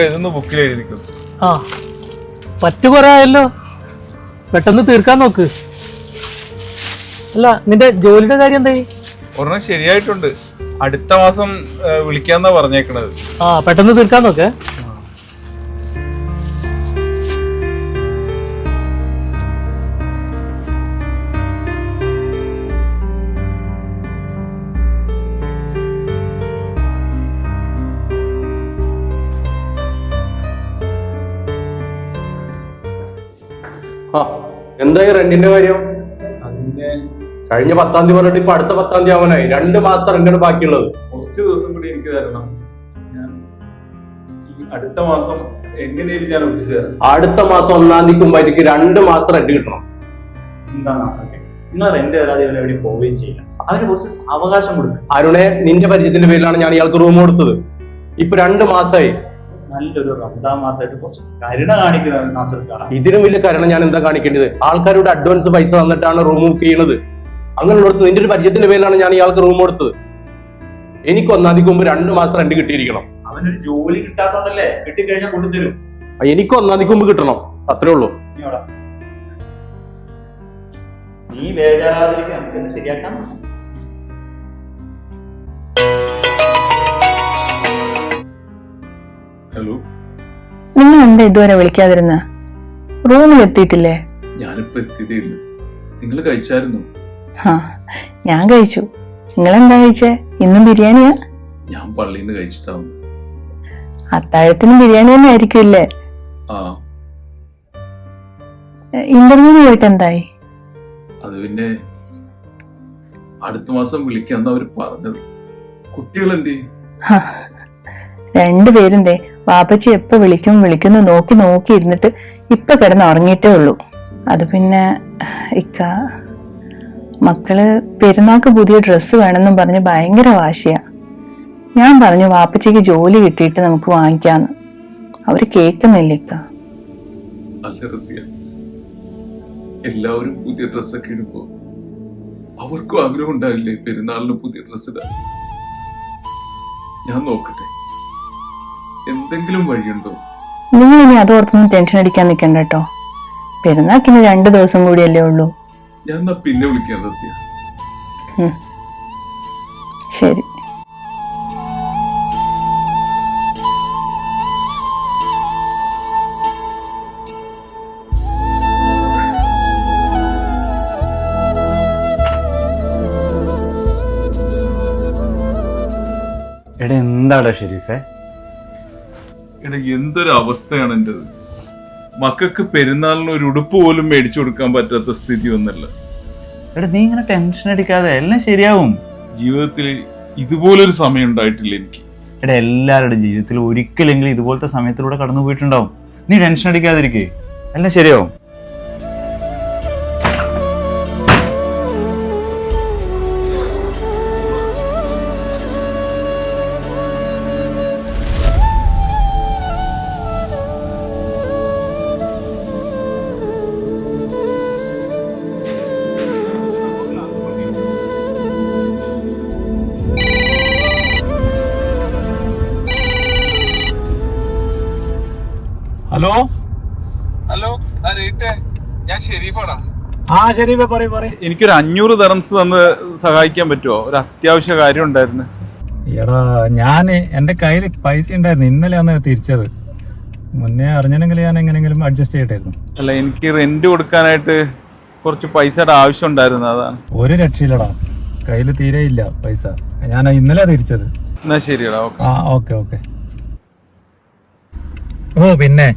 ഇതൊന്ന് ബുക്കിൽ എഴുതിക്കും. ആ പറ്റു കുറെ ആയല്ലോ, പെട്ടെന്ന് തീർക്കാൻ നോക്ക്. അല്ല നിന്റെ ജോലിയുടെ കാര്യം എന്തായി? ഒരെണ്ണം ശരിയായിട്ടുണ്ട്, അടുത്ത മാസം വിളിക്കാന്നാ പറഞ്ഞേക്കണത്. ആ പെട്ടെന്ന് തീർക്കാൻ നോക്കേ. എന്തായി റെന്റിന്റെ കാര്യം? കഴിഞ്ഞ 10-ാം തീയതി പറഞ്ഞിട്ട് ഇപ്പൊ അടുത്ത 10-ാം തീയതി ആവാനായി. 2 മാസത്തെ റെന്റാണ് ബാക്കിയുള്ളത്. കുറച്ച് ദിവസം കൂടി എനിക്ക് തരണം. ഞാൻ അടുത്ത മാസം എങ്ങനെയും ഞാൻ ഒപ്പിച്ചു തരാം. അടുത്ത മാസം 1-ാം തീയതിക്ക് മുമ്പായിട്ട് 2 മാസം റെന്റ് കിട്ടണം. എന്താ മാസമൊക്കെ നിങ്ങൾ റെന്റ് തരാതെ എവിടെയും പോവുകയും ചെയ്യില്ല. അവന് കുറച്ച് അവകാശം കൊടുക്കും. അരുണെ, നിന്റെ പരിചയത്തിന്റെ പേരിലാണ് ഞാൻ ഇയാൾക്ക് റൂം കൊടുത്തത്. ഇപ്പൊ 2 മാസമായി. നല്ലൊരു റമദാൻ മാസമായിട്ട് കുറച്ച് കരുണ കാണിക്കുന്നത് നാസർക്കാണ്. ഇതിനും വലിയ കാരണം ഞാൻ എന്താ കാണിക്കേണ്ടത്? ആൾക്കാരുടെ അഡ്വാൻസ് പൈസ തന്നിട്ടാണ് റൂം ബുക്ക് ചെയ്യുന്നത്. അങ്ങനെയുള്ളടത്ത് നിന്റെ ഒരു പരിചയത്തിന്റെ പേരിലാണ് ഞാൻ ഇയാൾക്ക് റൂം കൊടുത്തത്. എനിക്ക് 1-ാം തീയതിക്ക് മുമ്പ് 2 മാസം റെന്റ് കിട്ടിയിരിക്കണം. അവനൊരു ജോലി കിട്ടാത്തോണ്ടല്ലേ, കിട്ടിക്കഴിഞ്ഞാൽ കൊണ്ടുതരും. എനിക്ക് 1-ാം തീയതിക്ക് മുമ്പ് കിട്ടണം, അത്രേ ഉള്ളൂ. നീ ബേജാറാതിരിക്കാൻ നമുക്കെന്ന് ശരിയാക്കാം. ഹലോ, നിങ്ങൾ എന്താ ഇതുവരെ വിളിക്കാതിരുന്ന? റൂമിൽ എത്തിയിട്ടില്ലേ? ഞാനിപ്പോ എത്തിയതേ ഇല്ല. നിങ്ങൾ കഴിച്ചായിരുന്നു? ആ ഞാൻ കഴിച്ചു. നിങ്ങളെന്താ കഴിച്ചേ? ഇന്നും ബിരിയാണിയാ? ഞാൻ പള്ളിയിൽ നിന്ന് കഴിച്ചിട്ടാവും. അത്താഴത്തിനും ബിരിയാണി തന്നെ ആയിരിക്കുമല്ലേ? ആ, ഇന്റർവ്യൂ പോയിട്ട് എന്തായി? അത് പിന്നെ അടുത്ത മാസം വിളിക്കാന്ന് അവര് പറഞ്ഞത്. കുട്ടികൾ എന്തേ? 2 പേരും ദേ വാപ്പച്ചി എപ്പോ വിളിക്കുന്നു നോക്കി നോക്കി ഇരുന്നിട്ട് ഇപ്പൊ കിടന്ന് ഉറങ്ങിയിട്ടേ ഉള്ളൂ. അത് പിന്നെ ഇക്ക മക്കള് പെരുന്നാൾക്ക് പുതിയ ഡ്രസ്സ് വേണമെന്നും പറഞ്ഞ് ഭയങ്കര വാശിയാ. ഞാൻ പറഞ്ഞു വാപ്പച്ചിക്ക് ജോലി കിട്ടിയിട്ട് നമുക്ക് വാങ്ങിക്കാന്ന്. അവര് കേൾക്കുന്നില്ല ഇക്ക. അല്ല റസിയ, എല്ലാവരും പുതിയ ഡ്രസ്സൊക്കെ ഇടുമ്പോ അവർക്കും ആഗ്രഹം ഉണ്ടാവില്ലേ പെരുന്നാളിന് പുതിയ ഡ്രസ്സ് ഇടാൻ? ഞാൻ നോക്കട്ടെ, എന്തെങ്കിലും വഴിയുണ്ടോ? നിങ്ങൾ ഇനി അതോർത്തൊന്നും ടെൻഷൻ അടിക്കാൻ നിൽക്കണ്ട കേട്ടോ. പെരുന്നാക്കിന് 2 ദിവസം കൂടിയല്ലേ ഉള്ളൂ. ഞാൻ എന്നാ പിന്നെ വിളിക്കാം റസിയ. ശരി. എടാ എന്താടാ ഷെരീഫേ? എടാ എന്തൊരു അവസ്ഥയാണ് എന്റേത്. മക്കൾക്ക് പെരുന്നാളിന് ഒരു ഉടുപ്പ് പോലും മേടിച്ചു കൊടുക്കാൻ പറ്റാത്ത സ്ഥിതി ഒന്നല്ല. എടാ നീ ഇങ്ങനെ ടെൻഷൻ അടിക്കാതെ, എല്ലാം ശരിയാവും. ജീവിതത്തിൽ ഇതുപോലൊരു സമയം ഉണ്ടായിട്ടില്ല എനിക്ക്. എടാ എല്ലാവരുടെ ജീവിതത്തിൽ ഒരിക്കലെങ്കിലും ഇതുപോലത്തെ സമയത്തിലൂടെ കടന്നു പോയിട്ടുണ്ടാവും. നീ ടെൻഷൻ അടിക്കാതിരിക്കേ, എല്ലാം ശരിയാവും. ഹലോ ഹലോ, ഞാൻ ഷെരീഫാടാ. ആ ഷെരീഫേ, പറയും. എനിക്കൊരു 500 ദിർഹംസ് തന്ന് സഹായിക്കാൻ പറ്റുമോ? ഒരു അത്യാവശ്യ കാര്യം ഉണ്ടായിരുന്നു. എടാ എൻ്റെ കയ്യിൽ പൈസ ഉണ്ടായിരുന്നു, ഇന്നലെയാണ് തിരിച്ചത്. മുന്നേ അറിഞ്ഞെങ്കിൽ ഞാൻ എങ്ങനെയെങ്കിലും അഡ്ജസ്റ്റ് ചെയ്യട്ടായിരുന്നു. അല്ല, എനിക്ക് റെന്റ് കൊടുക്കാനായിട്ട് കുറച്ച് പൈസയുടെ ആവശ്യം ഉണ്ടായിരുന്നു, അതാണ്. ഒരു രക്ഷയില്ലടാ, കയ്യിൽ തീരെ ഇല്ല പൈസ. ഞാൻ ഇന്നലെ തിരിച്ചത്. എന്നാ ശരിയടാ. ആ ഓക്കെ. ഓ പിന്നെ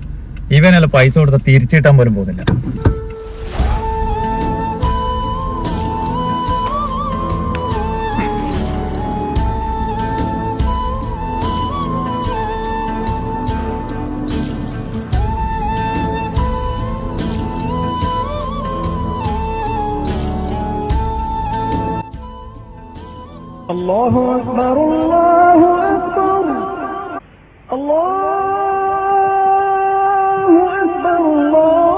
ഇവനല്ല പൈസ കൊടുത്ത തിരിച്ചു കിട്ടാൻ പോലും പോകുന്നില്ല. അല്ലാഹു അക്ബർ, അല്ലാഹു അക്ബർ, അല്ലാഹു അക്ബർ, അല്ലാഹു.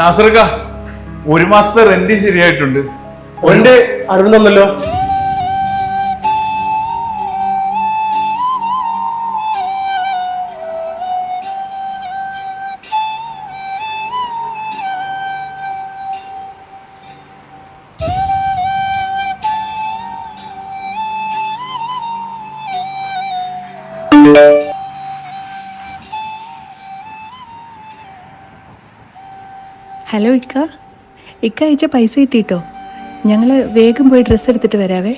നാസർക്ക 1 മാസത്തെ റെന്റ് ശരിയായിട്ടുണ്ട്. ഓന്റെ അറിവുന്നല്ലോ. ഹലോ ഇക്ക അയച്ച പൈസ കിട്ടിയിട്ടോ? ഞങ്ങൾ വേഗം പോയി ഡ്രസ്സ് എടുത്തിട്ട് വരാവേ.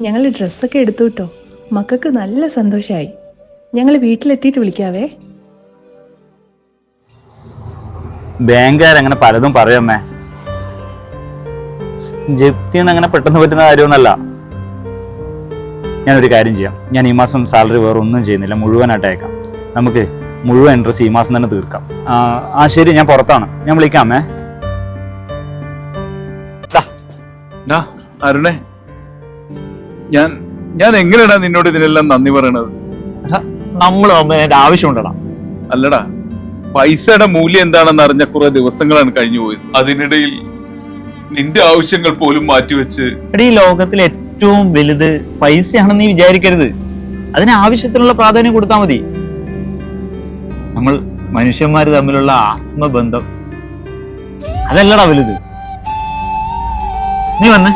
ഞങ്ങൾ ഡ്രസ്സൊക്കെ എടുത്തു കിട്ടോ. മക്കൾക്ക് നല്ല സന്തോഷമായി. ഞങ്ങൾ വീട്ടിലെത്തിയിട്ട് വിളിക്കാവേ. ബാങ്കുകാരങ്ങനെ പലതും പറയമ്മേ. ജപ്തിന്ന് അങ്ങനെ പെട്ടെന്ന് പറ്റുന്ന കാര്യമൊന്നല്ല. ഞാനൊരു കാര്യം ചെയ്യാം. ഞാൻ ഈ മാസം സാലറി വേറെ ഒന്നും ചെയ്യുന്നില്ല, മുഴുവനായിട്ട് അയക്കാം. നമുക്ക് മുഴുവൻ ഇൻട്രസ്റ്റ് ഈ മാസം തന്നെ തീർക്കാം. ശരി, ഞാൻ പുറത്താണ്, ഞാൻ വിളിക്കാമേ. അരുണേ, ഞാൻ എങ്ങനെയാടാ നിന്നോട് ഇതിനെല്ലാം നന്ദി പറയണത്? നമ്മൾ അതിന്റെ ആവശ്യമുണ്ടടാ. അല്ലടാ, പൈസയുടെ മൂല്യം എന്താണെന്ന് അറിഞ്ഞ കുറെ ദിവസങ്ങളാണ് കഴിഞ്ഞു പോയത്. അതിനിടയിൽ നിന്റെ ആവശ്യങ്ങൾ പോലും മാറ്റിവെച്ച്. ഈ ലോകത്തിൽ ഏറ്റവും വലുത് പൈസയാണെന്ന് നീ വിചാരിക്കരുത്. അതിന് ആവശ്യത്തിനുള്ള പ്രാധാന്യം കൊടുത്താൽ മതി. നമ്മൾ മനുഷ്യന്മാർ തമ്മിലുള്ള ആത്മബന്ധം അതല്ലടാ വലുത്. നീ വന്നേ.